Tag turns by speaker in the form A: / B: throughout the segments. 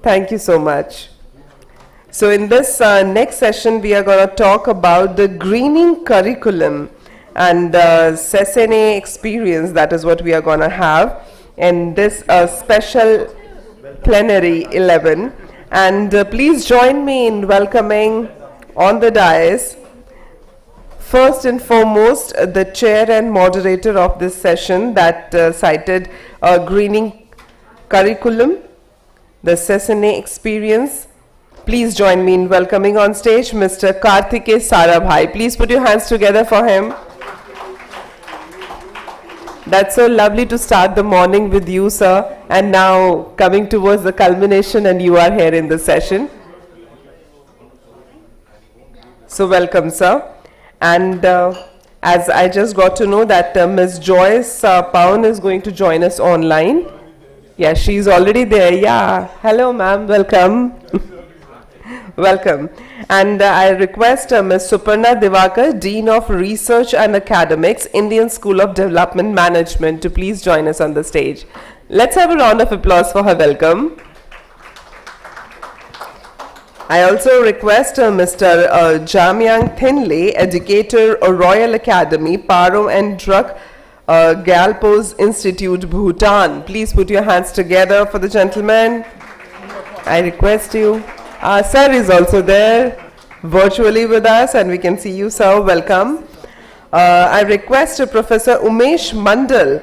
A: Thank you so much. So in this next session, we are going to talk about the greening curriculum and SASEANEE Experience. That is what we are going to have in this special Plenary 11. And please join me in welcoming on the dais, first and foremost, the chair and moderator of this session that cited greening curriculum, the SASEANEE Experience. Please join me in welcoming on stage Mr. Karthikeya Sarabhai. Please put your hands together for him. That's so lovely to start the morning with you, sir. And now coming towards the culmination, and you are here in the session. So welcome, sir. And as I just got to know that Ms. Joyce Pound is going to join us online. Yeah, she's already there. Yeah. Hello, ma'am. Welcome. Welcome. And I request Ms. Suparna Divakar, Dean of Research and Academics, Indian School of Development Management, to please join us on the stage. Let's have a round of applause for her welcome. I also request Mr. Jamyang Thinley, Educator, Royal Academy, Paro and Druk Galpos Institute, Bhutan. Please put your hands together for the gentleman. I request you. Sir is also there virtually with us, and we can see you, sir. Welcome. I request Professor Umesh Mandal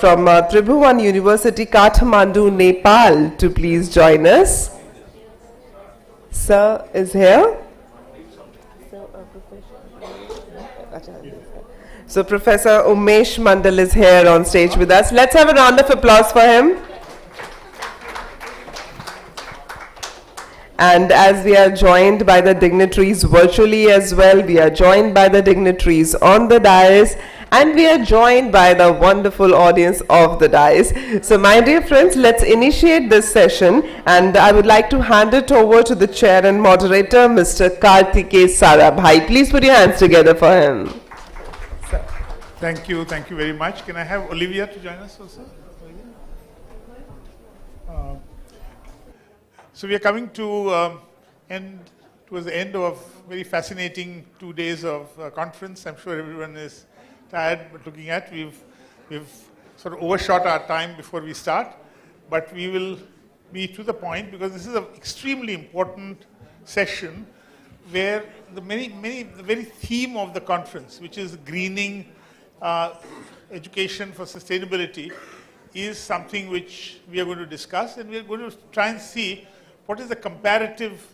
A: from Tribhuvan University, Kathmandu, Nepal, to please join us. Sir is here. So Professor Umesh Mandal is here on stage with us. Let's have a round of applause for him. And as we are joined by the dignitaries virtually as well, we are joined by the dignitaries on the dais, and we are joined by the wonderful audience of the dais. So my dear friends, let's initiate this session, and I would like to hand it over to the chair and moderator, Mr. Karthikeya Sarabhai. Please put your hands together for him.
B: Thank you very much. Can I have Olivia to join us also? So we are coming to towards the end of very fascinating 2 days of conference. I'm sure everyone is tired, but looking at we've sort of overshot our time before we start, but we will be to the point because this is an extremely important session where the very theme of the conference, which is greening education for sustainability, is something which we are going to discuss, and we are going to try and see what is the comparative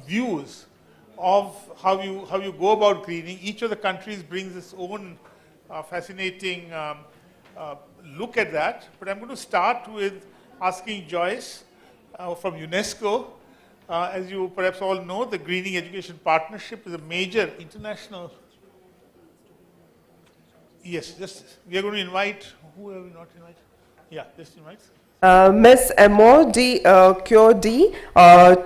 B: views of how you go about greening. Each of the countries brings its own fascinating look at that. But I'm going to start with asking Joyce from UNESCO. As you perhaps all know, the Greening Education Partnership is a major international. Yes, we are going to invite. Who have we not invited? Yeah, just invite.
A: Ms. Amor D. Kyodi,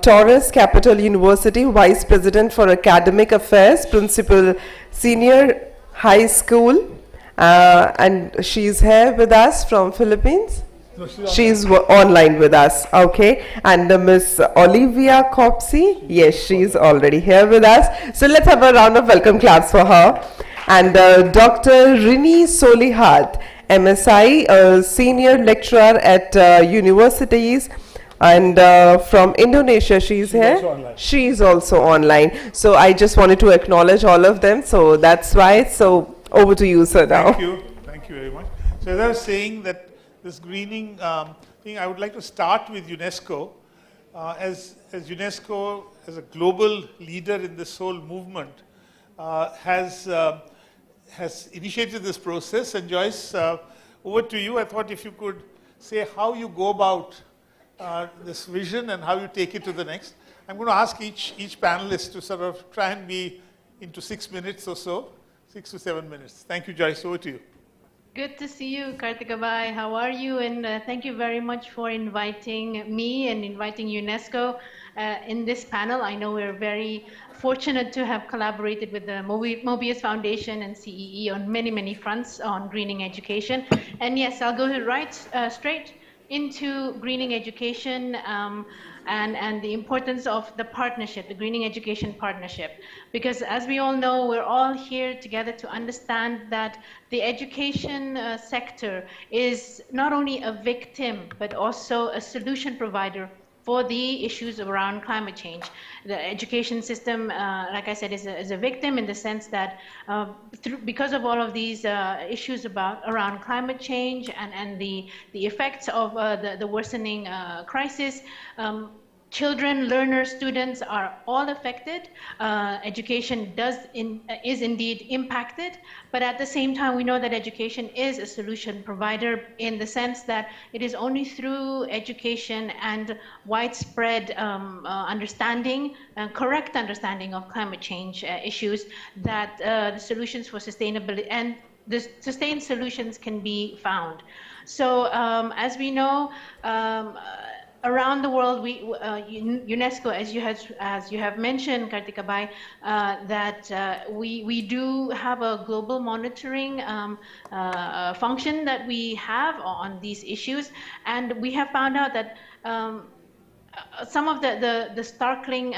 A: Taurus Capital University, Vice President for Academic Affairs, Principal, Senior High School, and she's here with us from Philippines.
B: No,
A: she's online with us, okay. And Ms. Olivia Copsey, yes, she's already here with us. So let's have a round of welcome claps for her. And Dr. Rini Solihat, MSI, Senior Lecturer at universities, and from Indonesia, she's here. She's also online. So I just wanted to acknowledge all of them. So that's why. So over to you, sir, now.
B: Thank you very much. So as I was saying that this greening thing, I would like to start with UNESCO. As UNESCO, as a global leader in this whole movement, has initiated this process. And Joyce, over to you. I thought if you could say how you go about this vision and how you take it to the next. I'm going to ask each panelist to sort of try and be into 6 minutes or so, 6 to 7 minutes. Thank you, Joyce. Over to you.
C: Good to see you, Karthikeya bhai. How are you? And thank you very much for inviting me and inviting UNESCO in this panel. I know we're very fortunate to have collaborated with the Mobius Foundation and CEE on many, many fronts on greening education. And yes, I'll go right straight into greening education and the importance of the partnership, the Greening Education Partnership. Because as we all know, we're all here together to understand that the education sector is not only a victim, but also a solution provider for the issues around climate change. The education system, like I said, is a victim in the sense that because of all of these issues around climate change and the effects of the worsening crisis, children, learners, students are all affected. Education is indeed impacted, but at the same time, we know that education is a solution provider in the sense that it is only through education and widespread understanding, correct understanding of climate change issues that the solutions for sustainability and the sustained solutions can be found. So as we know, around the world, UNESCO, as you have mentioned, Kartika Bhai, that we do have a global monitoring function that we have on these issues, and we have found out that some of the startling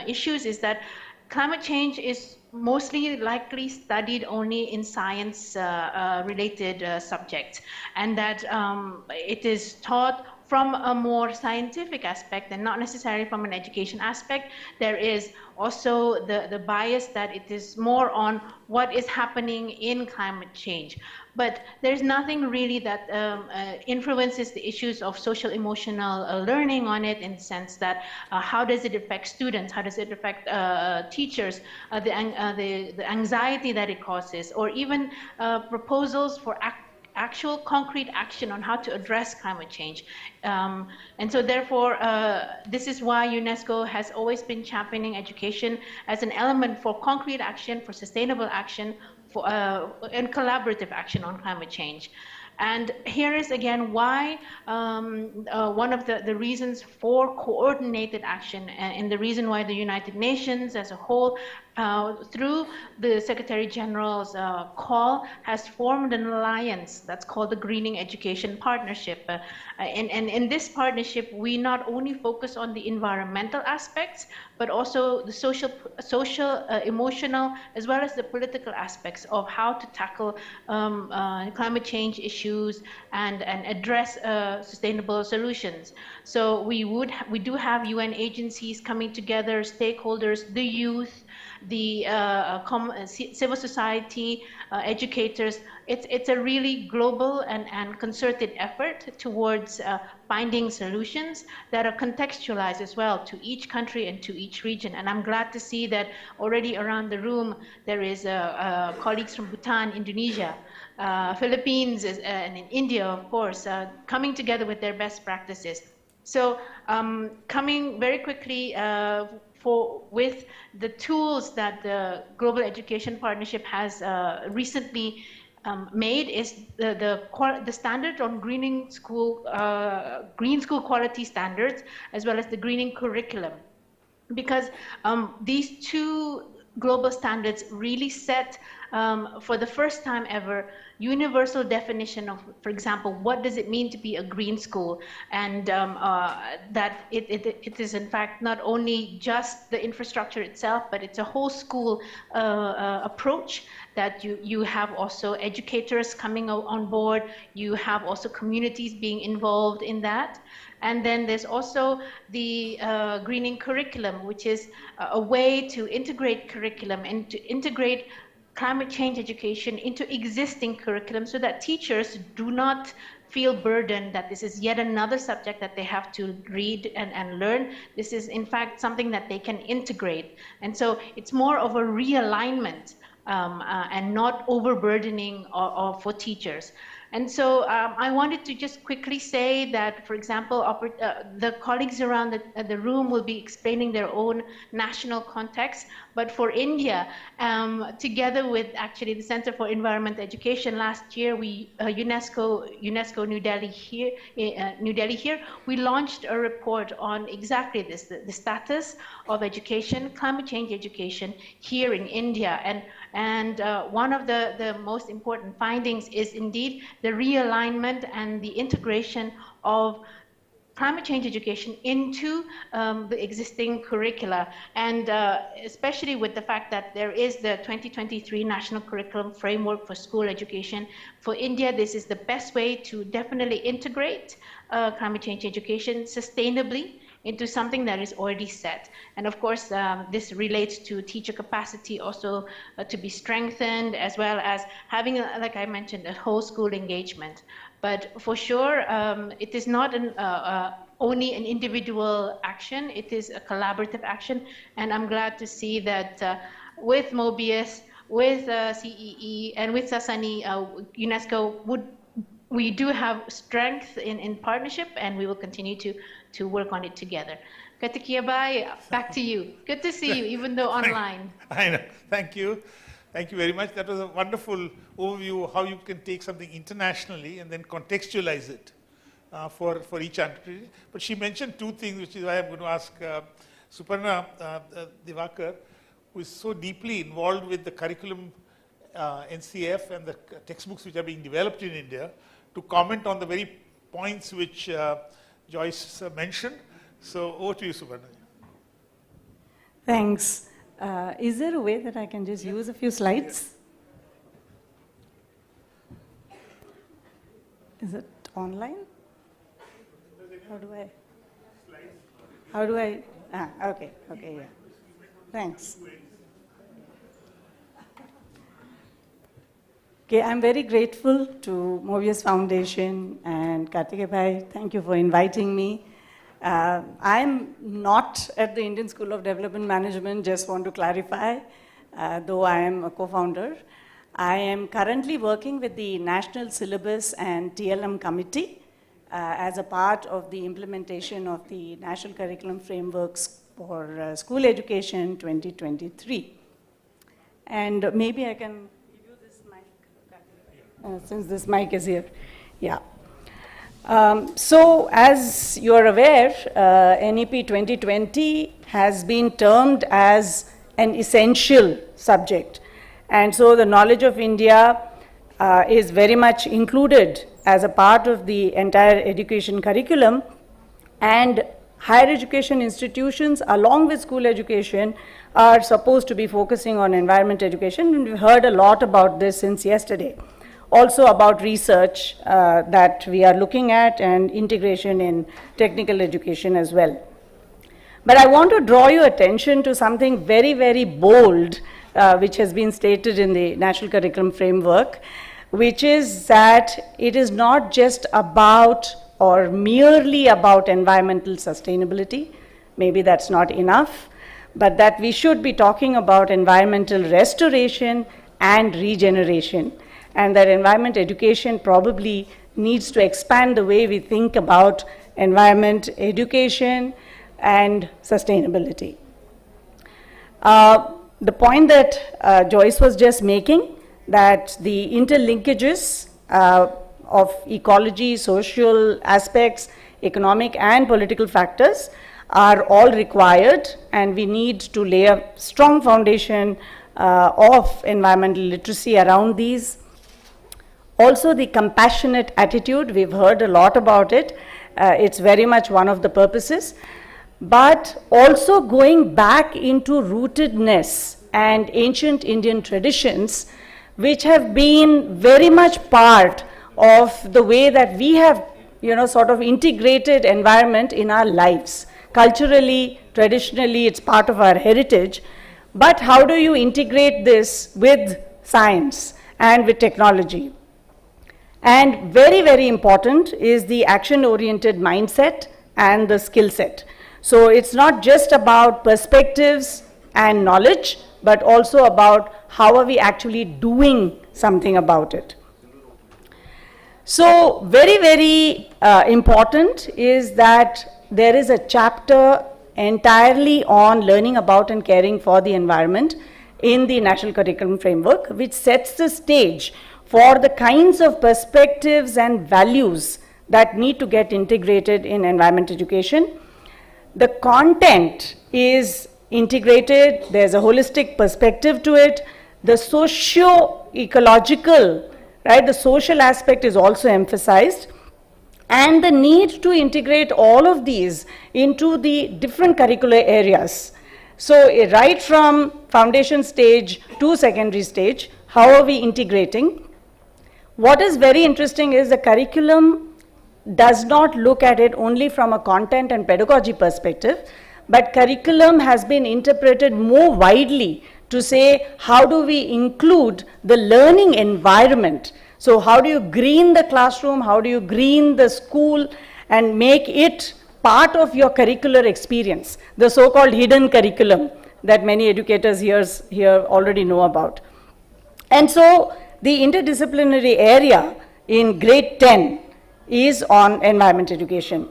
C: issues is that climate change is mostly likely studied only in science related subjects, and that it is taught from a more scientific aspect and not necessarily from an education aspect. There is also the bias that it is more on what is happening in climate change. But there's nothing really that influences the issues of social emotional learning on it, in the sense that how does it affect students, how does it affect teachers, the anxiety that it causes, or even proposals for actual concrete action on how to address climate change. And so therefore, this is why UNESCO has always been championing education as an element for concrete action, for sustainable action, for, and collaborative action on climate change. And here is again why one of the reasons for coordinated action, and the reason why the United Nations as a whole, through the Secretary General's call, has formed an alliance that's called the Greening Education Partnership. And in this partnership, we not only focus on the environmental aspects, but also the social, emotional, as well as the political aspects of how to tackle climate change issues and address sustainable solutions. So we do have UN agencies coming together, stakeholders, the youth, the civil society, educators. It's a really global and concerted effort towards finding solutions that are contextualized as well to each country and to each region. And I'm glad to see that already around the room there is colleagues from Bhutan, Indonesia, Philippines, and in India, of course, coming together with their best practices. So coming very quickly with the tools that the Global Education Partnership has recently made is the standard on green school quality standards, as well as the greening curriculum, because these two global standards really set for the first time ever universal definition of, for example, what does it mean to be a green school, and that it is in fact not only just the infrastructure itself, but it's a whole school approach, that you have also educators coming on board, you have also communities being involved in that. And then there's also the greening curriculum, which is a way to integrate curriculum and to integrate climate change education into existing curriculum, so that teachers do not feel burdened that this is yet another subject that they have to read and learn. This is in fact something that they can integrate. And so it's more of a realignment and not overburdening for teachers. And so I wanted to just quickly say that, for example, the colleagues around the room will be explaining their own national context. But for India, together with actually the Center for Environment Education, last year UNESCO New Delhi here, we launched a report on exactly this, the status of education, climate change education here in India. And one of the most important findings is indeed the realignment and the integration of climate change education into the existing curricula, and especially with the fact that there is the 2023 National Curriculum Framework for School Education. For India, this is the best way to definitely integrate climate change education sustainably into something that is already set. And of course, this relates to teacher capacity also to be strengthened, as well as having, like I mentioned, a whole school engagement. But for sure, it is not only an individual action, it is a collaborative action. And I'm glad to see that with Mobius, with CEE, and with SASAANEE, UNESCO we do have strength in partnership, and we will continue to work on it together. Kartikeya Bhai, back to you. Good to see you, even though online.
B: I know. Thank you. Thank you very much. That was a wonderful overview of how you can take something internationally and then contextualize it for each country. But she mentioned two things, which is why I'm going to ask Suparna Divakar, who is so deeply involved with the curriculum NCF and the textbooks which are being developed in India, to comment on the very points which Joyce mentioned. So over to you, Suparna.
D: Thanks. Is there a way that I can just use a few slides? Is it online? How do I? Okay, yeah. Thanks. Okay, I'm very grateful to Mobius Foundation and Kartikeya Bhai. Thank you for inviting me. I'm not at the Indian School of Development Management, just want to clarify, though I am a co-founder. I am currently working with the National Syllabus and TLM Committee as a part of the implementation of the National Curriculum Frameworks for School Education 2023. And maybe I can give you this mic, since this mic is here. Yeah. So as you're aware, NEP 2020 has been termed as an essential subject. And so the knowledge of India is very much included as a part of the entire education curriculum, and higher education institutions along with school education are supposed to be focusing on environment education, and we've heard a lot about this since yesterday. Also about research that we are looking at, and integration in technical education as well. But I want to draw your attention to something very, very bold which has been stated in the National Curriculum Framework, which is that it is not just about or merely about environmental sustainability. Maybe that's not enough, but that we should be talking about environmental restoration and regeneration. And that environment education probably needs to expand the way we think about environment education and sustainability. The point that Joyce was just making, that the interlinkages of ecology, social aspects, economic and political factors are all required, and we need to lay a strong foundation of environmental literacy around these. Also, the compassionate attitude, we've heard a lot about it. It's very much one of the purposes. But also going back into rootedness and ancient Indian traditions, which have been very much part of the way that we have, sort of integrated environment in our lives. Culturally, traditionally, it's part of our heritage. But how do you integrate this with science and with technology? And very, very important is the action-oriented mindset and the skill set. So it's not just about perspectives and knowledge, but also about how are we actually doing something about it. So very, very important is that there is a chapter entirely on learning about and caring for the environment in the National Curriculum Framework, which sets the stage for the kinds of perspectives and values that need to get integrated in environment education. The content is integrated, there's a holistic perspective to it. the socio-ecological, right, the social aspect is also emphasized, and the need to integrate all of these into the different curricular areas. So right from foundation stage to secondary stage, how are we integrating? What is very interesting is the curriculum does not look at it only from a content and pedagogy perspective, but curriculum has been interpreted more widely to say how do we include the learning environment. So how do you green the classroom, how do you green the school and make it part of your curricular experience, the so-called hidden curriculum that many educators here already know about. And so the interdisciplinary area in grade 10 is on environment education.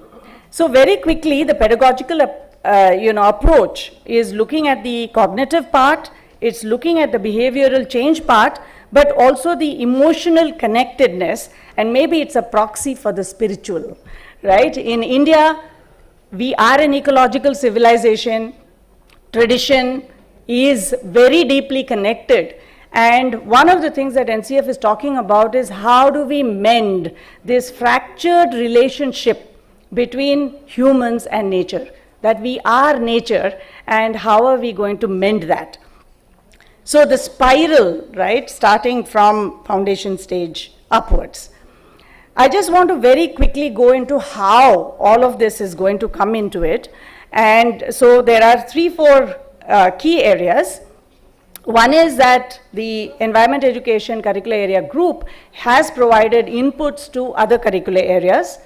D: So very quickly, the pedagogical approach is looking at the cognitive part, it's looking at the behavioral change part, but also the emotional connectedness, and maybe it's a proxy for the spiritual, right? In India, we are an ecological civilization. Tradition is very deeply connected. And one of the things that NCF is talking about is how do we mend this fractured relationship between humans and nature, that we are nature, and how are we going to mend that? So the spiral, right, starting from foundation stage upwards. I just want to very quickly go into how all of this is going to come into it. And so there are 3-4 key areas. One is that the environment education curricular area group has provided inputs to other curricular areas.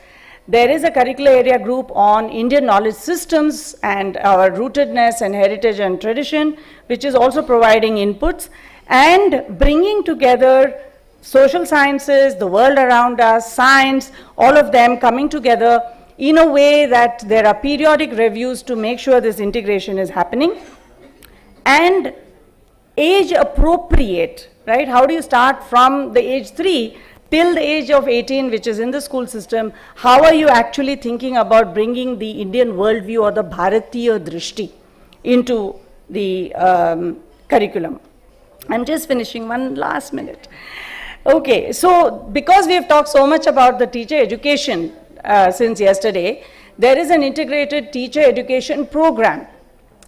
D: There is a curricular area group on Indian knowledge systems and our rootedness and heritage and tradition, which is also providing inputs and bringing together social sciences, the world around us, science, all of them coming together in a way that there are periodic reviews to make sure this integration is happening. And age appropriate, right? How do you start from the age 3 till the age of 18, which is in the school system? How are you actually thinking about bringing the Indian worldview or the Bharatiya Drishti into the curriculum? I'm just finishing, one last minute. Okay, so because we have talked so much about the teacher education since yesterday, there is an integrated teacher education program,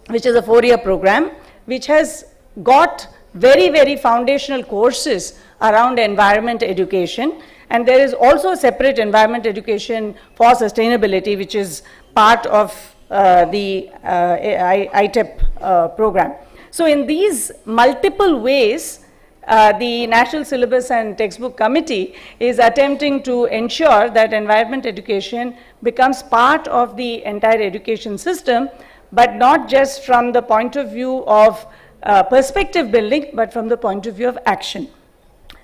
D: which is a 4-year program, which has got very, very foundational courses around environment education. And there is also a separate environment education for sustainability, which is part of the ITEP program. So in these multiple ways, the National Syllabus and Textbook Committee is attempting to ensure that environment education becomes part of the entire education system, but not just from the point of view of perspective building, but from the point of view of action.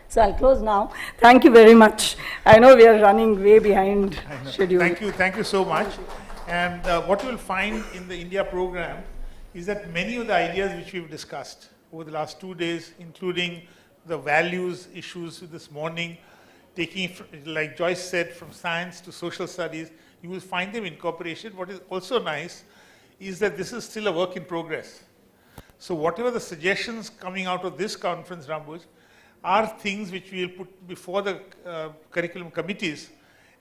D: So I'll close now. Thank you very much. I know we are running way behind schedule.
B: Thank you so much. And what you will find in the India program is that many of the ideas which we've discussed over the last 2 days, including the values issues this morning, taking, like Joyce said, from science to social studies, you will find them incorporated. What is also nice is that this is still a work in progress. So whatever the suggestions coming out of this conference, Rambuj, are things which we will put before the curriculum committees,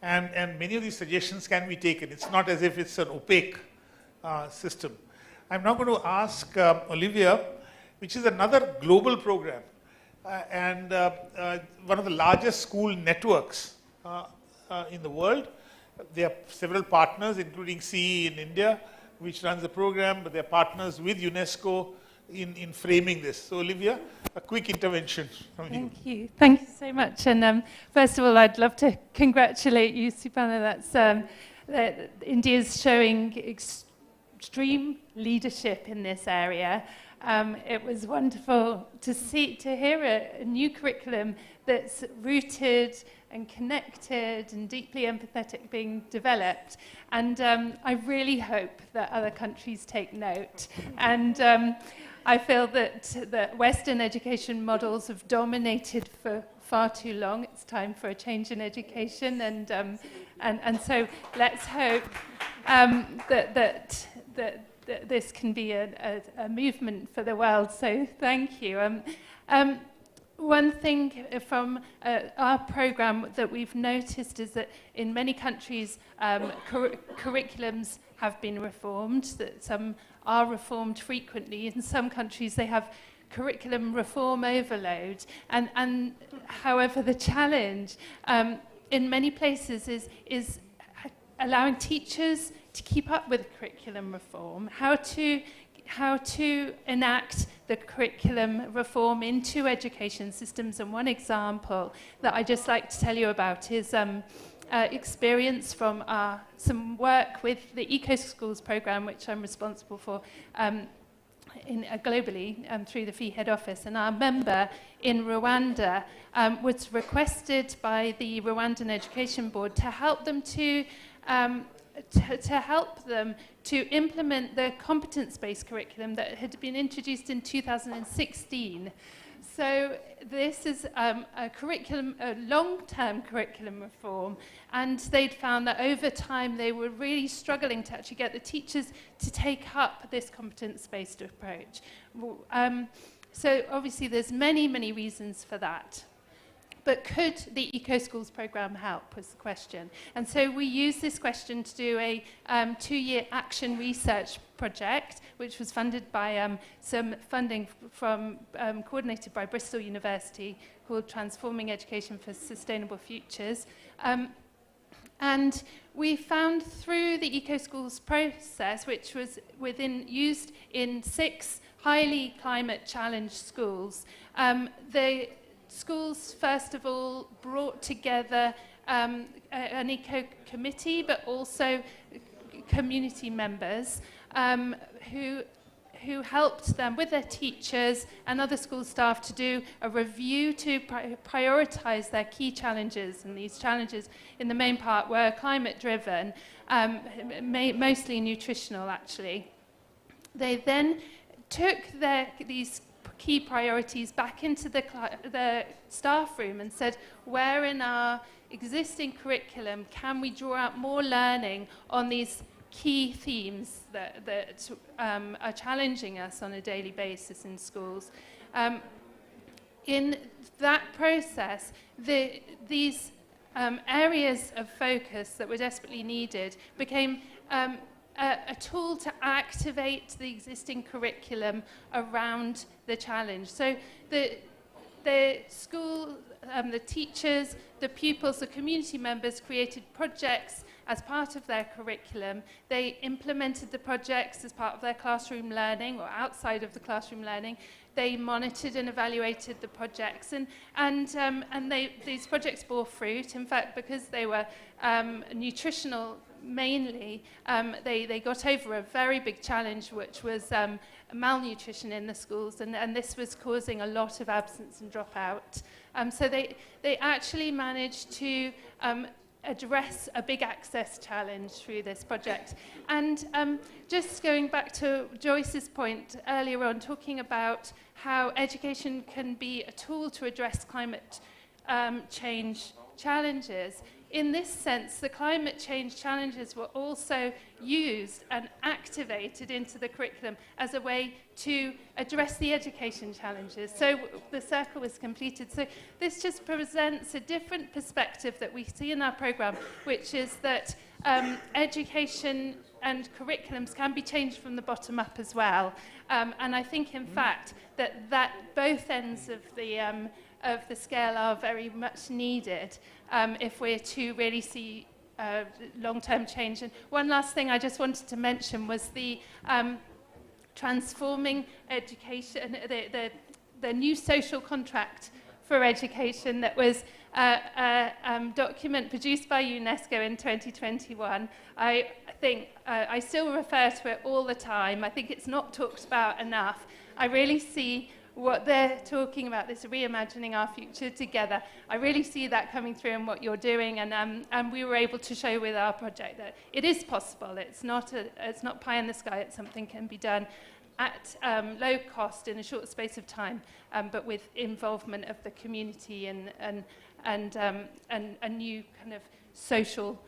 B: and many of these suggestions can be taken. It's not as if it's an opaque system. I'm now going to ask Olivia, which is another global program, and one of the largest school networks in the world. There are several partners, including CE in India, which runs the program, but they're partners with UNESCO in framing this. So Olivia, a quick intervention from you.
E: Thank you. Thank you so much. And first of all, I'd love to congratulate you, Supana. That's India's showing extreme leadership in this area. It was wonderful to hear a new curriculum that's rooted and connected and deeply empathetic being developed. And I really hope that other countries take note. And I feel that Western education models have dominated for far too long. It's time for a change in education. And so let's hope that this can be a movement for the world. So thank you. One thing from our program that we've noticed is that in many countries, curriculums have been reformed, that some are reformed frequently. In some countries, they have curriculum reform overload. And however, the challenge in many places is allowing teachers to keep up with curriculum reform, how to enact the curriculum reform into education systems. And one example that I just like to tell you about is experience from some work with the Eco Schools program, which I'm responsible for globally through the FEE head office. And our member in Rwanda was requested by the Rwandan Education Board to help them to implement the competence-based curriculum that had been introduced in 2016. So this is a long-term curriculum reform, and they'd found that over time they were really struggling to actually get the teachers to take up this competence-based approach. So obviously there's many, many reasons for that. But could the Eco Schools program help, was the question. And so we used this question to do a 2-year action research project, which was funded by some funding from, coordinated by Bristol University, called Transforming Education for Sustainable Futures. And we found through the Eco Schools process, which was used in 6 highly climate challenged schools, the schools, first of all, brought together an eco committee, but also community members who helped them with their teachers and other school staff to do a review to prioritise their key challenges. And these challenges, in the main part, were climate-driven, mostly nutritional, actually. They then took these key priorities back into the staff room and said, where in our existing curriculum can we draw out more learning on these key themes that are challenging us on a daily basis in schools? In that process, these areas of focus that were desperately needed became a tool to activate the existing curriculum around the challenge. So the school, the teachers, the pupils, the community members created projects as part of their curriculum. They implemented the projects as part of their classroom learning or outside of the classroom learning. They monitored and evaluated the projects, and these projects bore fruit. In fact, because they were nutritional mainly, they got over a very big challenge, which was malnutrition in the schools, and this was causing a lot of absence and dropout. So they actually managed to address a big access challenge through this project. And just going back to Joyce's point earlier on, talking about how education can be a tool to address climate change challenges. In this sense, the climate change challenges were also used and activated into the curriculum as a way to address the education challenges. So the circle was completed. So this just presents a different perspective that we see in our program, which is that education and curriculums can be changed from the bottom up as well. And I think, in fact, that both ends of the scale are very much needed if we're to really see long-term change. And one last thing I just wanted to mention was the transforming education, the new social contract for education that was a document produced by UNESCO in 2021. I think I still refer to it all the time. I think it's not talked about enough. I really see what they're talking about, this reimagining our future together. I really see that coming through in what you're doing, and we were able to show with our project that it is possible. It's not pie in the sky. It's something can be done at low cost in a short space of time, but with involvement of the community and a new kind of social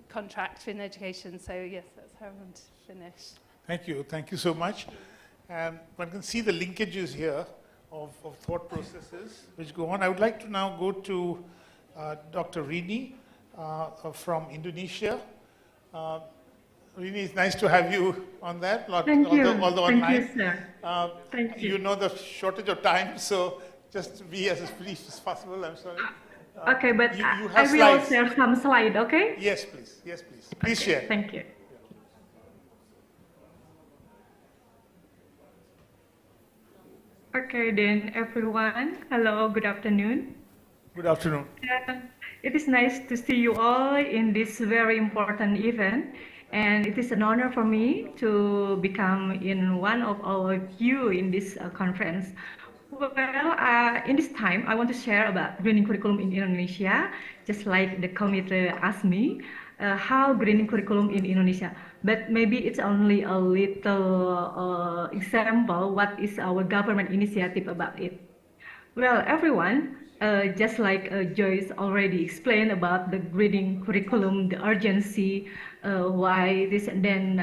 E: contract in education. So yes, that's how I want to finish.
B: Thank you so much. And one can see the linkages here of thought processes which go on. I would like to now go to Dr. Rini from Indonesia. Rini, it's nice to have you on that.
F: Thank you.
B: Although
F: Thank
B: online.
F: you, sir. Thank you.
B: You know the shortage of time, so just be as brief as possible. I'm sorry.
F: Okay, but
B: you
F: I
B: have
F: will
B: slides.
F: share some slide, okay?
B: Yes, please. Yes, please. Please
F: Okay,
B: share.
F: Thank you. Okay, then everyone, hello, good afternoon.
B: Good afternoon.
F: It is nice to see you all in this very important event, and it is an honor for me to become in one of our you in this conference. Well, in this time, I want to share about greening curriculum in Indonesia, just like the committee asked me, how greening curriculum in Indonesia. But maybe it's only a little example what is our government initiative about it. Well, everyone, just like Joyce already explained about the greening curriculum, the urgency, why this and then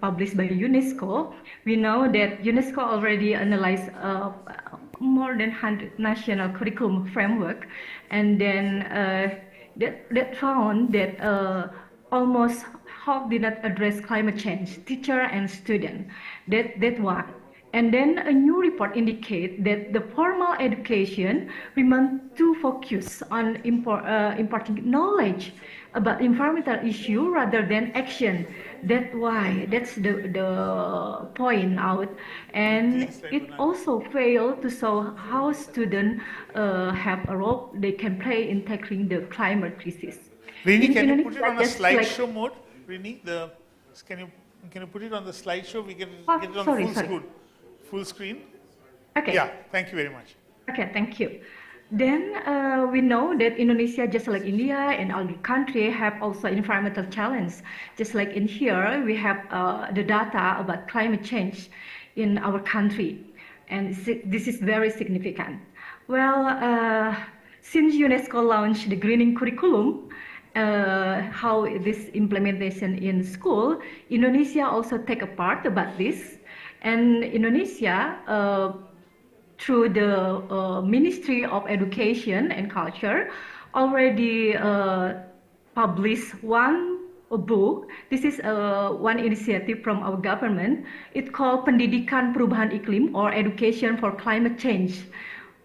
F: published by UNESCO, we know that UNESCO already analyzed more than 100 national curriculum framework, and then that found that almost half did not address climate change, teacher and student. That one. And then a new report indicates that the formal education remains too focused on imparting knowledge about environmental issue rather than action. That's the point out. And it also failed to show how students have a role they can play in tackling the climate crisis.
B: Rini, can you put it on a slideshow mode? Rini, can you put it on the slideshow? We can get it on full screen.
F: Okay.
B: Yeah, thank you very much.
F: Okay, thank you. Then we know that Indonesia, just like India and other countries, have also environmental challenge. Just like in here, we have the data about climate change in our country, and this is very significant. Well, since UNESCO launched the greening curriculum, how this implementation in school, Indonesia also take a part about this. And Indonesia, through the Ministry of Education and Culture, already published one book. This is one initiative from our government. It's called Pendidikan Perubahan Iklim, or Education for Climate Change.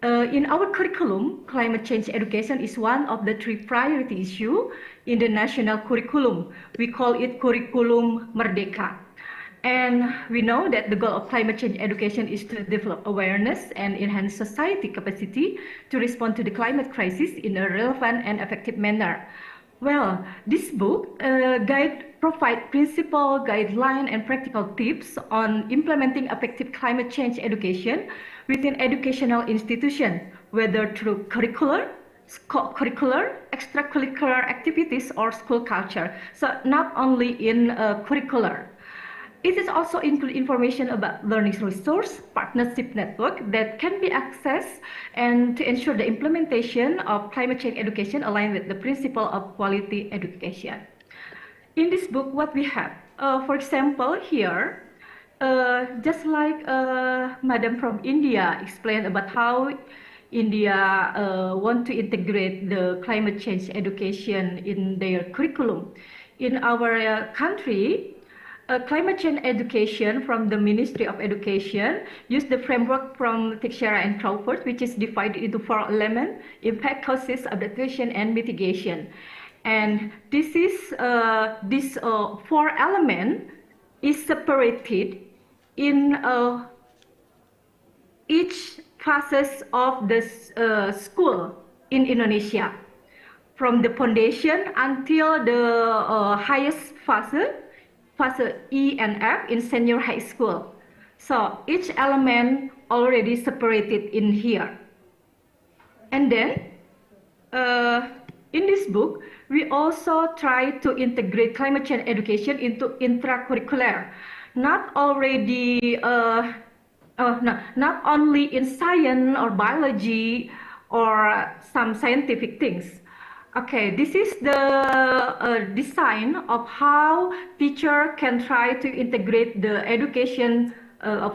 F: In our curriculum, climate change education is one of the 3 priority issues in the national curriculum. We call it Curriculum Merdeka. And we know that the goal of climate change education is to develop awareness and enhance society capacity to respond to the climate crisis in a relevant and effective manner. Well, this book provides principle, guideline, and practical tips on implementing effective climate change education within educational institutions, whether through curricular, co-curricular, extracurricular activities, or school culture. So not only in curricular. It is also include information about learning resource, partnership network that can be accessed and to ensure the implementation of climate change education aligned with the principle of quality education. In this book, what we have, for example, here, just like Madam from India explained about how India want to integrate the climate change education in their curriculum. In our country, climate change education from the Ministry of Education use the framework from Teixeira and Crawford, which is divided into 4 elements: impact, causes, adaptation, and mitigation. And this is 4 elements is separated in each phases of the school in Indonesia, from the foundation until the highest phase E and F in senior high school. So each element already separated in here. And then in this book, we also try to integrate climate change education into intracurricular, not only in science or biology or some scientific things. Okay, this is the design of how teacher can try to integrate the education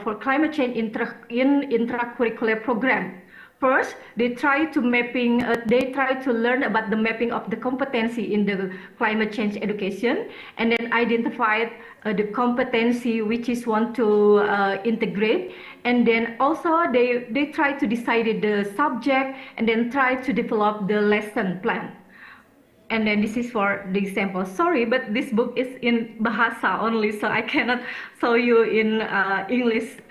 F: for climate change in intracurricular program. First, they try to learn about the mapping of the competency in the climate change education, and then identify the competency which is want to integrate, and then also they try to decide the subject, and then try to develop the lesson plan. And then this is for the example. Sorry, but this book is in Bahasa only, so I cannot show you in English.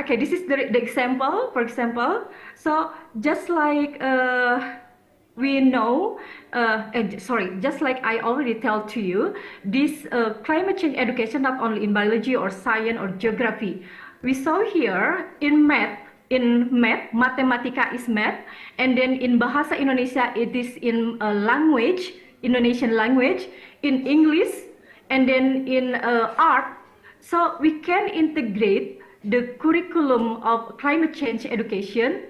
F: Okay, this is the example, for example. So just like we know, just like I already tell to you, this climate change education not only in biology or science or geography. We saw here in math, Matematika is math, and then in Bahasa Indonesia it is in language, Indonesian language, in English, and then in art. So we can integrate the curriculum of climate change education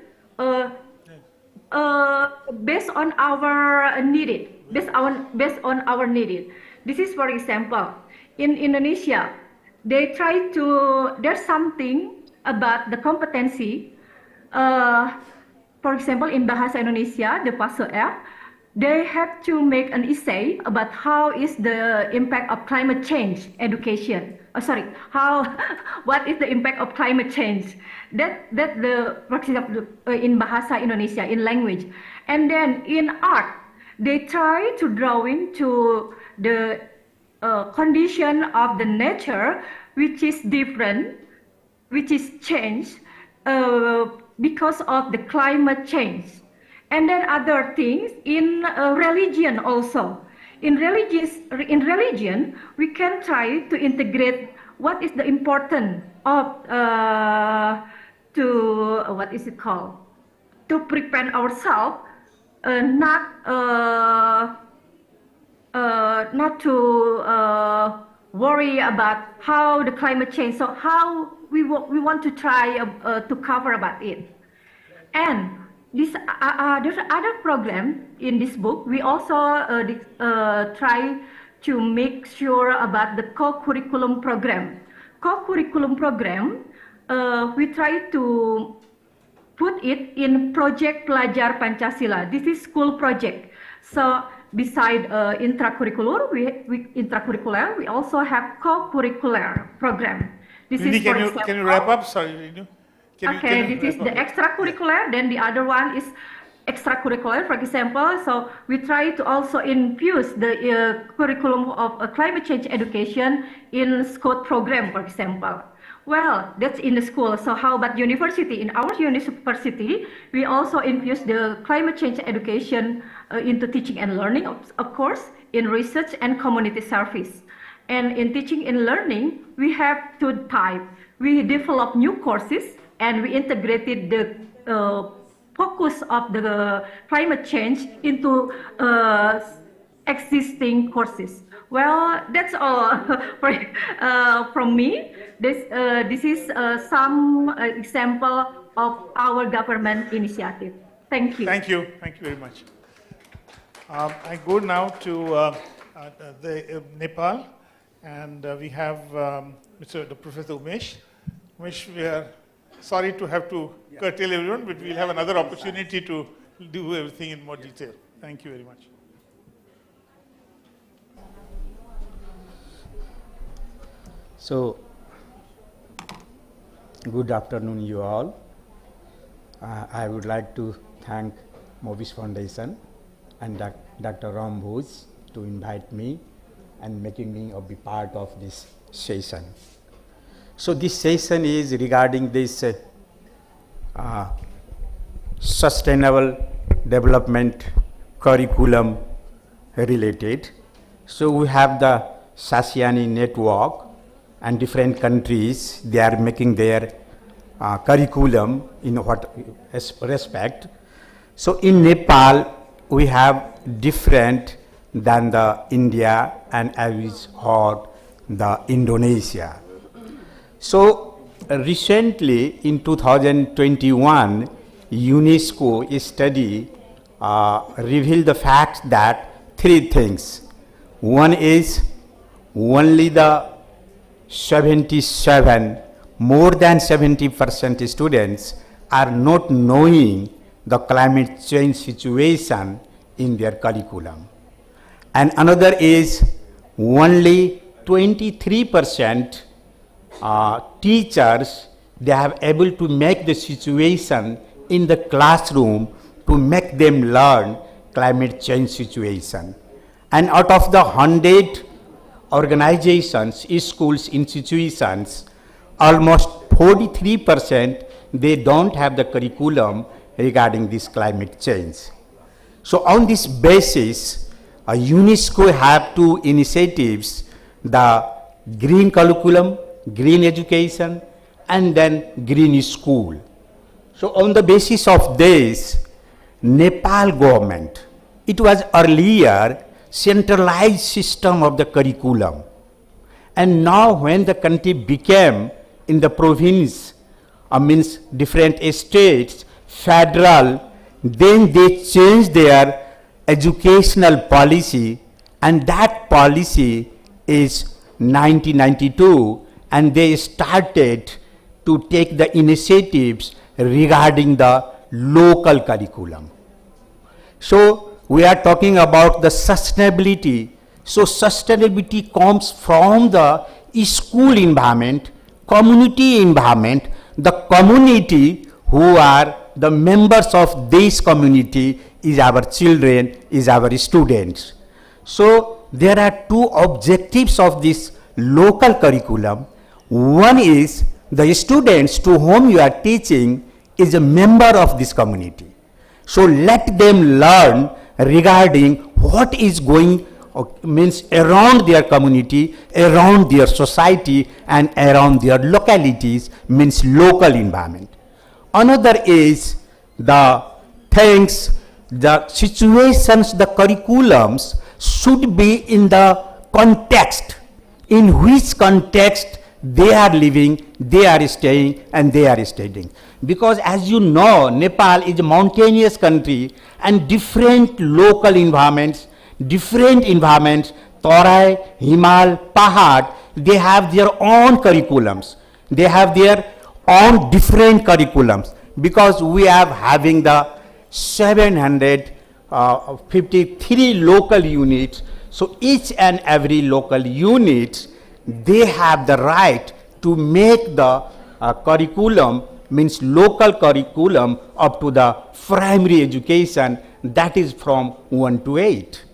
F: based on our needed, based on our needed. This is, for example, in Indonesia, they try to, there's something about the competency. For example, in Bahasa Indonesia, the fase F, they have to make an essay about how is the impact of climate change education. What is the impact of climate change? That the, for example, in Bahasa Indonesia, in language. And then in art, they try to draw into the condition of the nature, which is different, which is changed because of the climate change. And then other things in religion also. In religion, we can try to integrate what is the importance of to prepare ourselves, not to worry about how the climate change. So how we want to try to cover about it. And this there's other program in this book. We also try to make sure about the co-curriculum program. Co-curriculum program, we try to put it in Project Pelajar Pancasila. This is school project. So beside intracurricular, we also have co-curricular program. This
B: Really,
F: is, for example,
B: can you wrap up? Sorry,
F: this is the extracurricular, then the other one is extracurricular, for example. So we try to also infuse the curriculum of climate change education in school program, for example. Well, that's in the school. So how about university? In our university, we also infuse the climate change education into teaching and learning, of course, in research and community service. And in teaching and learning, we have two types. We develop new courses, and we integrated the focus of the climate change into existing courses. Well, that's all from me. This is some example of our government initiative. Thank you.
B: Thank you very much. I go now to Nepal, and we have Professor Umesh. Umesh, we are sorry to have to curtail everyone, but we'll have another opportunity to do everything in more detail. Thank you very much.
G: So, good afternoon, you all. I would like to thank Mobius Foundation and Dr. Ram Bose to invite me and making me be part of this session. So this session is regarding this sustainable development curriculum related. So we have the SASEANEE network, and different countries, they are making their curriculum in what respect. So in Nepal, we have different than the India and as or the Indonesia. So recently in 2021, UNESCO study reveal the fact that three things. One is only the 77, more than 70% students are not knowing the climate change situation in their curriculum. And another is only 23% teachers, they have able to make the situation in the classroom to make them learn climate change situation. And out of the 100 organizations, schools, institutions, almost 43%, they don't have the curriculum regarding this climate change. So on this basis, UNESCO have two initiatives, the green curriculum, green education, and then green school. So on the basis of this, Nepal government, it was earlier centralized system of the curriculum. And now when the country became in the province, means different states, federal, then they changed their educational policy, and that policy is 1992, and they started to take the initiatives regarding the local curriculum. So we are talking about the sustainability. So sustainability comes from the school environment, community environment, the community who are the members of this community is our children, is our students. So there are two objectives of this local curriculum. One is the students to whom you are teaching is a member of this community. So let them learn regarding what is going means around their community, around their society, and around their localities, means local environment. Another is the things, the situations, the curriculums should be in the context, in which context they are living, they are staying, and they are studying. Because as you know, Nepal is a mountainous country, and different local environments, Tarai, Himal, Pahad, they have their own curriculums. They have their own different curriculums, because we are having the 753 local units. So each and every local unit, they have the right to make the curriculum, means local curriculum, up to the primary education, that is from 1 to 8.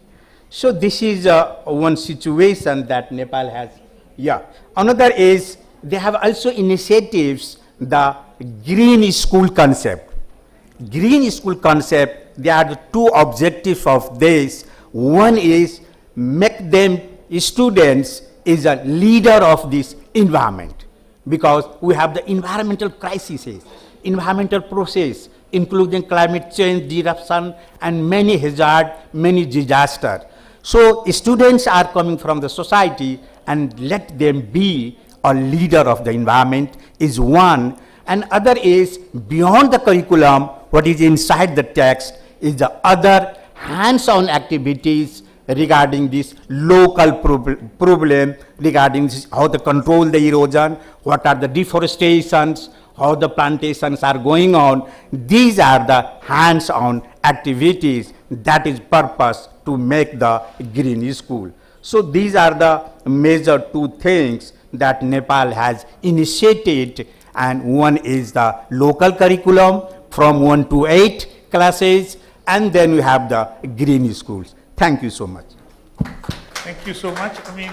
G: So this is one situation that Nepal has. Yeah. Another is they have also initiatives, the green school concept. Green school concept, there are the two objectives of this. One is make them students is a leader of this environment, because we have the environmental crises, environmental process, including climate change, disruption, and many hazard, many disaster. So students are coming from the society, and let them be a leader of the environment is one. And other is beyond the curriculum, what is inside the text is the other hands-on activities regarding this local problem, regarding this, how to control the erosion, what are the deforestations, how the plantations are going on. These are the hands-on activities that is purpose to make the green school. So these are the major two things that Nepal has initiated, and one is the local curriculum from 1 to 8 classes, and then we have the green schools. Thank you so much.
B: Thank you so much. I mean,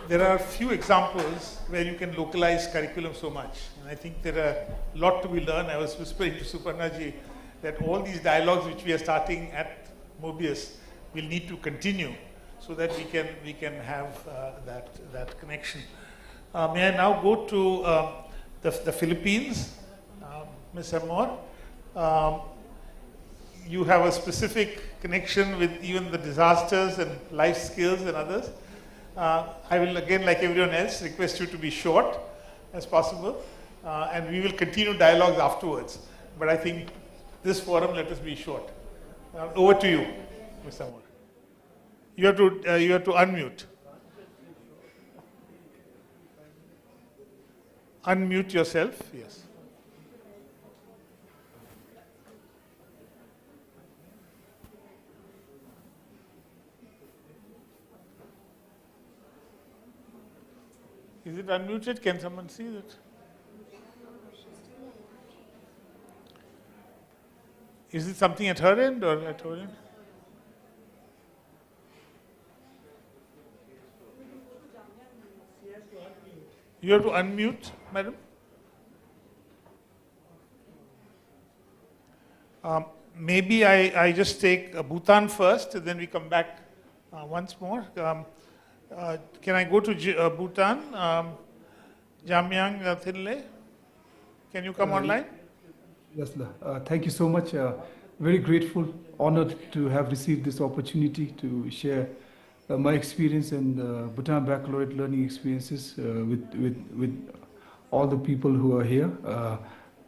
B: there are few examples where you can localize curriculum so much, and I think there are a lot to be learned. I was whispering to Suparnaji that all these dialogues which we are starting at Mobius will need to continue, so that we can have that connection. May I now go to the Philippines, Ms. Amor? You have a specific connection with even the disasters and life skills and others. I will again, like everyone else, request you to be short as possible, and we will continue dialogues afterwards. But I think this forum, let us be short. Over to you, Mr. Moore. You have to unmute. Unmute yourself. Yes. Is it unmuted? Can someone see that? Is it something at her end or at our end? You have to unmute, madam. Maybe I just take Bhutan first, then we come back once more. Can I go to Bhutan? Jamyang Thinle, can you come online?
H: Yes, thank you so much. Very grateful, honored to have received this opportunity to share my experience and Bhutan Baccalaureate learning experiences with all the people who are here.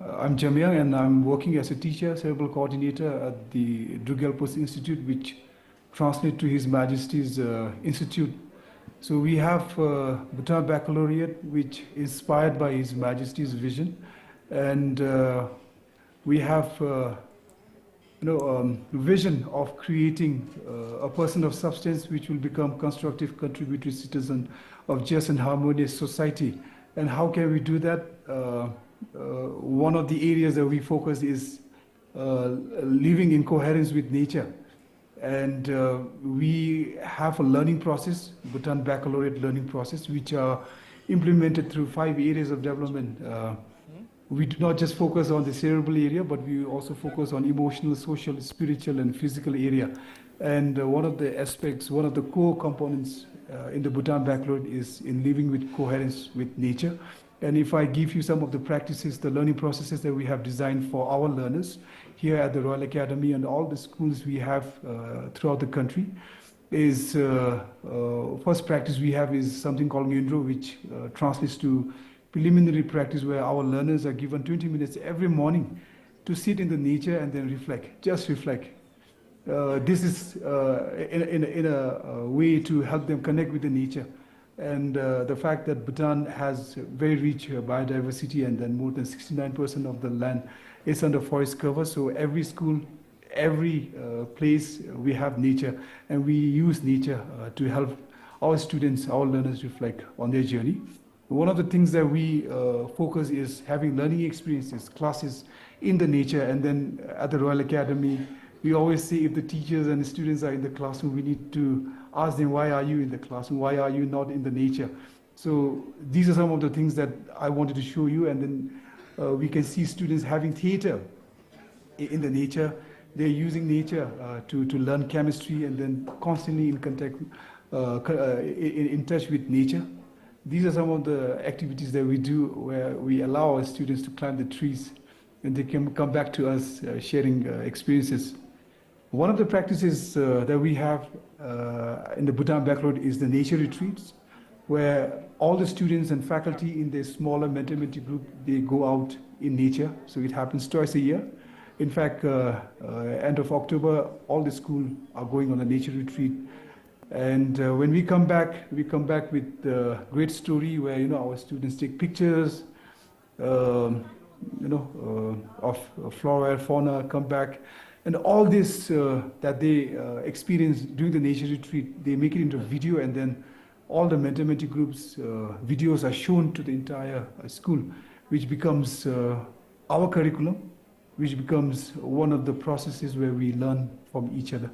H: I'm Jamyang and I'm working as a teacher, cerebral coordinator at the Drugelpos Institute, which translates to His Majesty's Institute. So we have Bhutan Baccalaureate, which is inspired by His Majesty's vision, and we have vision of creating a person of substance which will become constructive, contributory citizen of just and harmonious society. And how can we do that? One of the areas that we focus is living in coherence with nature. And we have a learning process, Bhutan Baccalaureate learning process, which are implemented through 5 areas of development. We do not just focus on the cerebral area, but we also focus on emotional, social, spiritual, and physical area. And one of the aspects, one of the core components in the Bhutan Baccalaureate is in living with coherence with nature. And if I give you some of the practices, the learning processes that we have designed for our learners here at the Royal Academy and all the schools we have throughout the country, is first practice we have is something called Ngendro, which translates to preliminary practice, where our learners are given 20 minutes every morning to sit in the nature and then reflect, just reflect. This is in a way to help them connect with the nature. And the fact that Bhutan has very rich biodiversity, and then more than 69% of the land is under forest cover. So every school, every place, we have nature, and we use nature to help our students, our learners reflect on their journey. One of the things that we focus is having learning experiences, classes in the nature. And then at the Royal Academy, we always say if the teachers and the students are in the classroom, we need to ask them, why are you in the classroom? Why are you not in the nature? So these are some of the things that I wanted to show you. And then we can see students having theater in the nature. They're using nature to learn chemistry, and then constantly in contact, in touch with nature. These are some of the activities that we do where we allow our students to climb the trees, and they can come back to us sharing experiences. One of the practices that we have in the Bhutan Baccalaureate is the nature retreats, where all the students and faculty in the smaller mentor-mentee group, they go out in nature. So it happens twice a year. In fact, end of October, all the schools are going on a nature retreat. And when we come back with a great story where, our students take pictures, of flora and fauna, come back. And all this that they experience during the nature retreat, they make it into video, and then all the mentor-mentee groups' videos are shown to the entire school, which becomes our curriculum, which becomes one of the processes where we learn from each other.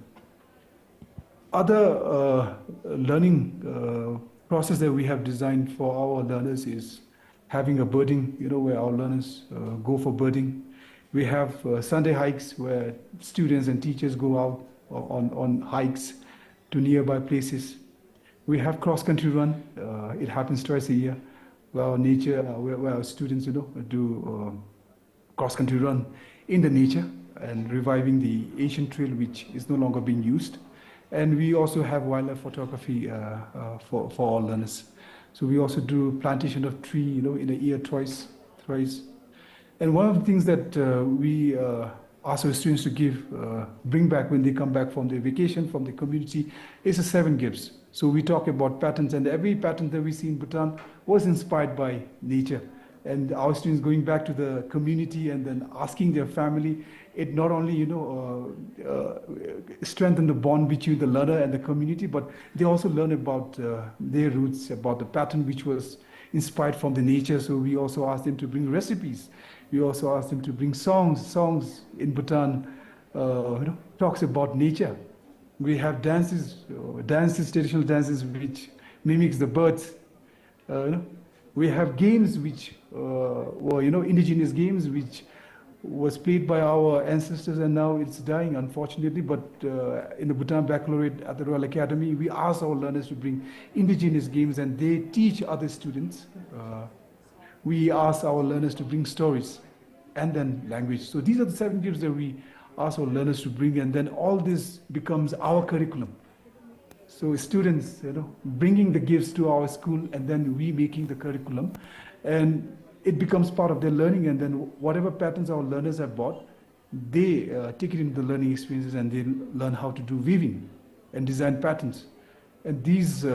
H: Other learning process that we have designed for our learners is having a birding, where our learners go for birding. We have Sunday hikes where students and teachers go out on hikes to nearby places. We have cross-country run. It happens twice a year, where our students, do cross-country run in the nature and reviving the ancient trail, which is no longer being used. And we also have wildlife photography for all learners. So we also do plantation of tree, in a year twice. And one of the things that we ask our students to give, bring back when they come back from their vacation, from the community, is the 7 gifts. So we talk about patterns, and every pattern that we see in Bhutan was inspired by nature. And our students going back to the community and then asking their family, it not only, strengthen the bond between the learner and the community, but they also learn about their roots, about the pattern which was inspired from the nature. So we also asked them to bring recipes. We also asked them to bring songs. Songs in Bhutan, talks about nature. We have dances, traditional dances which mimics the birds. We have games which were, indigenous games which was played by our ancestors, and now it's dying, unfortunately. But in the Bhutan Baccalaureate at the Royal Academy, we ask our learners to bring indigenous games, and they teach other students. We ask our learners to bring stories and then language. So these are the 7 gifts that we ask our learners to bring, and then all this becomes our curriculum. So students, bringing the gifts to our school, and then we making the curriculum, and it becomes part of their learning. And then whatever patterns our learners have bought, they take it into the learning experiences, and they learn how to do weaving and design patterns. And these,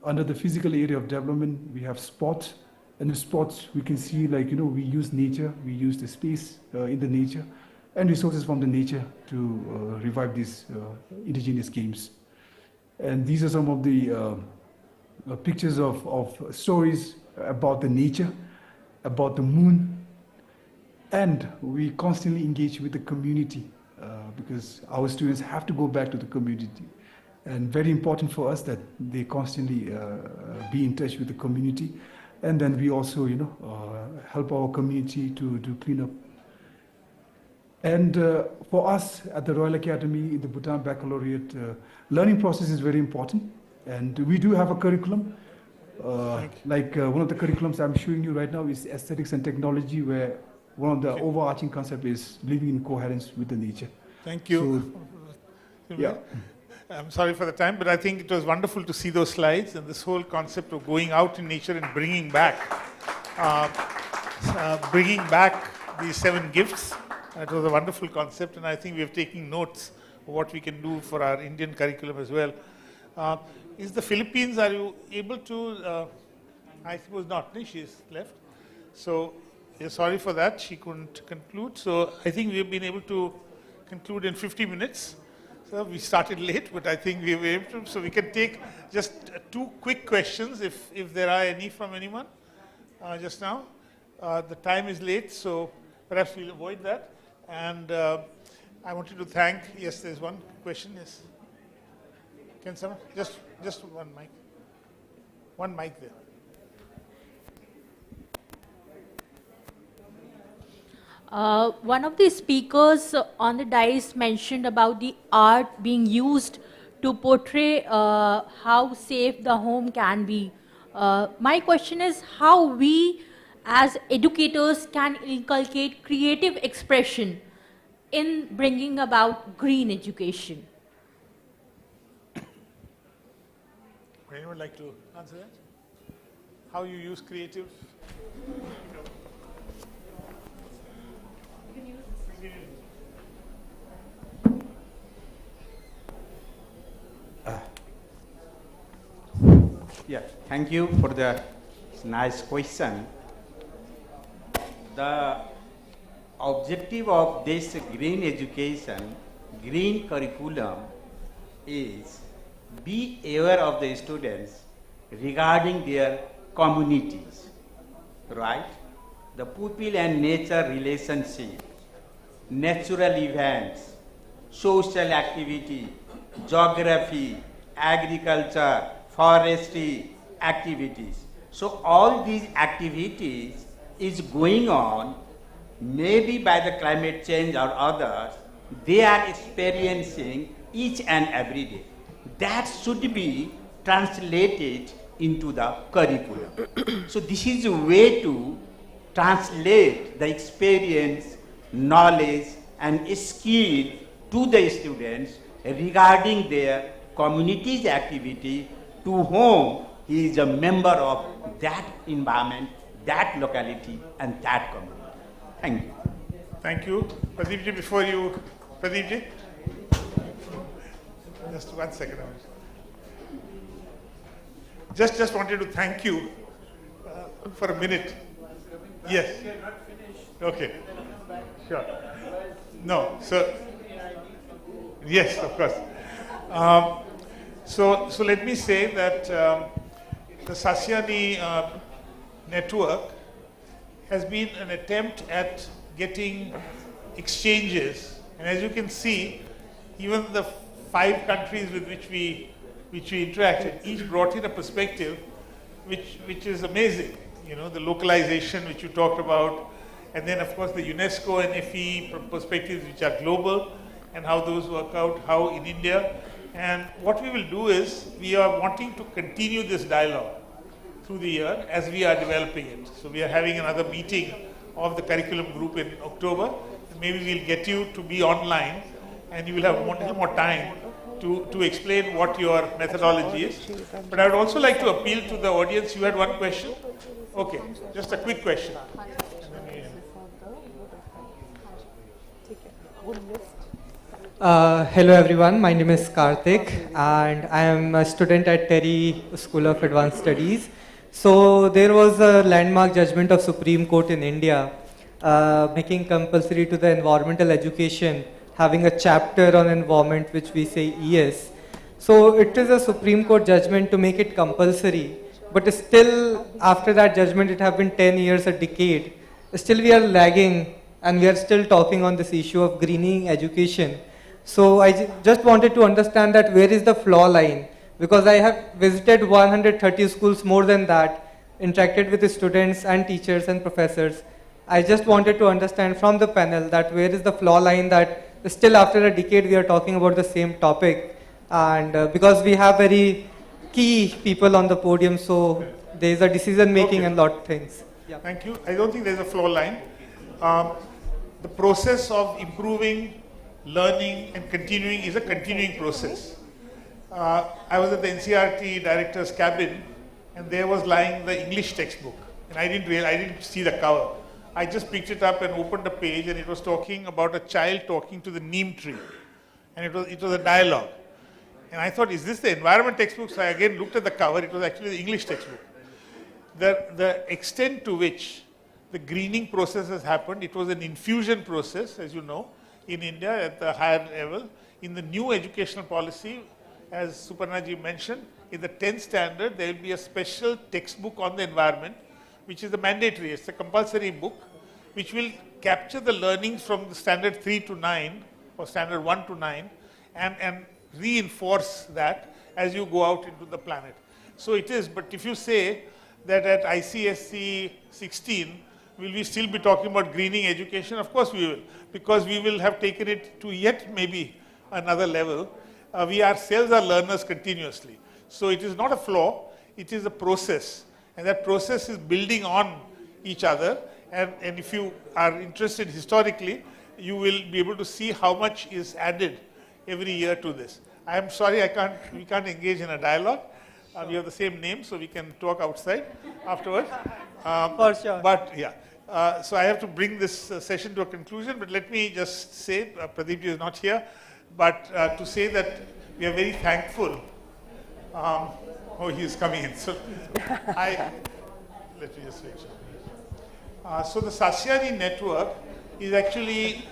H: under the physical area of development, we have sports. And in sports, we can see, we use nature, we use the space in the nature, and resources from the nature to revive these indigenous games. And these are some of the pictures of stories about the nature, about the moon. And we constantly engage with the community because our students have to go back to the community. And very important for us that they constantly be in touch with the community. And then we also, help our community to do cleanup. And for us at the Royal Academy in the Bhutan Baccalaureate, learning process is very important. And we do have a curriculum. One of the curriculums I'm showing you right now is aesthetics and technology, where one of the overarching concept is living in coherence with the nature.
B: Thank you.
H: So, yeah.
B: I'm sorry for the time, but I think it was wonderful to see those slides and this whole concept of going out in nature and bringing back these 7 gifts. It was a wonderful concept, and I think we have taken notes of what we can do for our Indian curriculum as well. Is the Philippines, are you able to, I suppose not, she's left. So, sorry for that, she couldn't conclude. So, I think we've been able to conclude in 50 minutes. So, we started late, but I think we were able to. So, we can take just 2 quick questions if there are any from anyone just now. The time is late, so perhaps we'll avoid that. And I wanted to thank, yes, there's one question, yes. Can someone, just one mic. One mic there.
I: One of the speakers on the dais mentioned about the art being used to portray how safe the home can be. My question is how we as educators can inculcate creative expression in bringing about green education.
B: Would anyone like to answer that? How you use creative?
G: Yeah, thank you for the nice question. The objective of this green education, green curriculum is be aware of the students regarding their communities, right? The people and nature relationship, natural events, social activity, geography, agriculture, forestry activities. So all these activities is going on, maybe by the climate change or others, they are experiencing each and every day. That should be translated into the curriculum. So this is a way to translate the experience, knowledge and skill to the students regarding their community's activity to whom he is a member of that environment, that locality and that community. Thank you.
B: Thank you. Pradeepji, before you, Pradeepji? Just 1 second. Just wanted to thank you for a minute. Yes. Okay. Sure. No, so, yes, of course. So let me say that the SASEANEE network has been an attempt at getting exchanges, and as you can see, even the 5 countries with which we interacted, each brought in a perspective which is amazing. You know, the localization which you talked about, and then of course the UNESCO and FE perspectives which are global, and how those work out, how in India. And what we will do is, we are wanting to continue this dialogue through the year as we are developing it. So we are having another meeting of the curriculum group in October. Maybe we'll get you to be online, and you will have a little more time to explain what your methodology is. But I would also like to appeal to the audience. You had one question? Okay, just a quick question.
J: Hello everyone, my name is Karthik and I am a student at Terry School of Advanced Studies. So there was a landmark judgment of Supreme Court in India making compulsory to the environmental education, having a chapter on environment which we say ES. So it is a Supreme Court judgment to make it compulsory, but still after that judgment it have been 10 years, a decade. Still we are lagging and we are still talking on this issue of greening education. So I just wanted to understand that where is the flaw line, because I have visited 130 schools, more than that, interacted with the students and teachers and professors. I just wanted to understand from the panel that where is the flaw line, that still after a decade we are talking about the same topic, and because we have very key people on the podium, so there is a decision making and lot of things.
B: Yeah. Thank you. I don't think there's a flaw line. The process of improving, learning and continuing is a continuing process. I was at the NCERT director's cabin, and there was lying the English textbook, and I didn't see the cover. I just picked it up and opened a page, and it was talking about a child talking to the neem tree, and it was a dialogue. And I thought, is this the environment textbook? So I again looked at the cover. It was actually the English textbook. The extent to which the greening process has happened, it was an infusion process, as you know, in India at the higher level. In the new educational policy, as Suparnaji mentioned, in the 10th standard, there will be a special textbook on the environment, which is the mandatory, it's a compulsory book, which will capture the learnings from the standard 3 to 9, or standard 1 to 9, and reinforce that as you go out into the planet. So it is, but if you say that at ICSE 16, will we still be talking about greening education? Of course we will, because we will have taken it to yet maybe another level. We ourselves are learners continuously. So it is not a flaw, it is a process. And that process is building on each other. And if you are interested historically, you will be able to see how much is added every year to this. I am sorry, we can't engage in a dialogue. We have the same name, so we can talk outside afterwards.
J: For sure.
B: But yeah. So I have to bring this session to a conclusion, but let me just say, Pradeepji is not here, but to say that we are very thankful. Oh, he is coming in. So let me just make sure. So the SASEANEE network is actually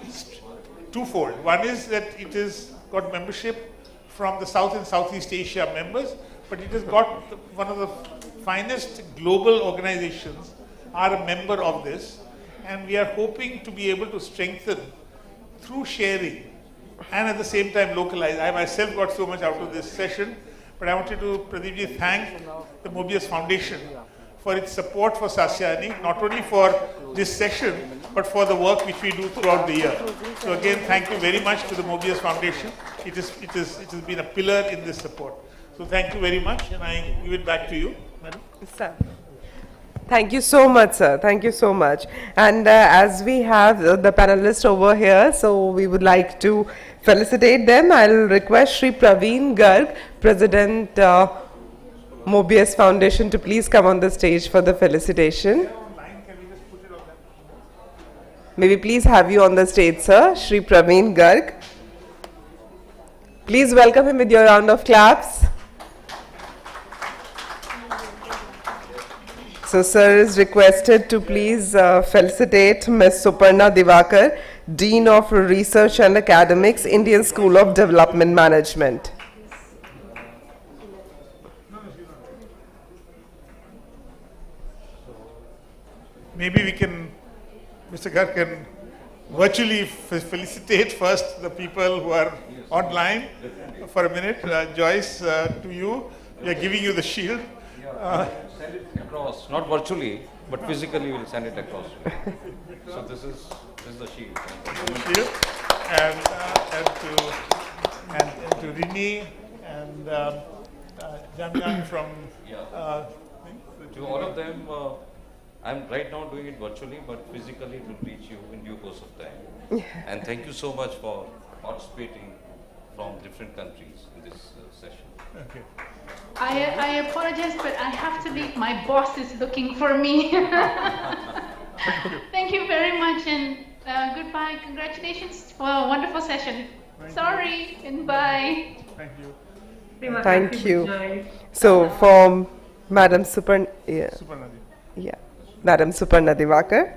B: twofold. One is that it has got membership from the South and Southeast Asia members, but it has got one of the finest global organizations are a member of this, and we are hoping to be able to strengthen through sharing and at the same time localize. I myself got so much out of this session, but I wanted to, Pradeepji, thank the Mobius Foundation for its support for SASEANEE, not only for this session, but for the work which we do throughout the year. So again, thank you very much to the Mobius Foundation. It has been a pillar in this support. So thank you very much, and I give it back to you, Madam.
A: Sir. Thank you so much, sir. Thank you so much. And as we have the panelists over here, so we would like to felicitate them. I'll request Shri Praveen Garg, President Mobius Foundation, to please come on the stage for the felicitation. May we please have you on the stage, sir, Shri Praveen Garg. Please welcome him with your round of claps. So, sir is requested to please felicitate Ms. Suparna Divakar, Dean of Research and Academics, Indian School of Development Management.
B: Maybe we can, Mr. Garg can virtually felicitate first the people who are online for a minute. Joyce, to you, we are giving you the shield.
K: Send it across, not virtually, but physically we'll send it across. So this is the shield.
B: Shield. And to Rini and Jamyan from...
K: To all of them, I'm right now doing it virtually, but physically it will reach you in due course of time. And thank you so much for participating from different countries in this session.
B: Okay.
C: I apologize, but I have to leave. My boss is looking for me. Thank you very much, and goodbye. Congratulations for a wonderful session. Sorry, and bye.
B: Thank you.
A: Thank you. So, from Madam Suparna Divakar.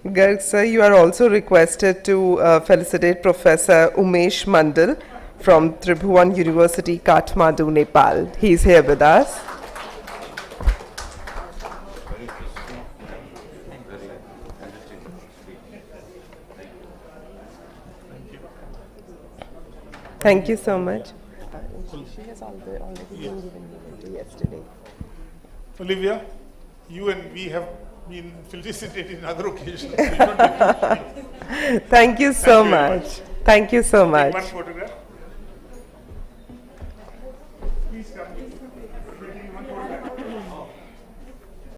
A: Garg sir, you are also requested to felicitate Professor Umesh Mandal from Tribhuvan University, Kathmandu, Nepal. He is here with us. Thank you so much. She has already been given me yesterday.
B: Olivia, you and we have been felicitated in other occasions.
A: Thank you so much. Thank you so much.
B: One photograph.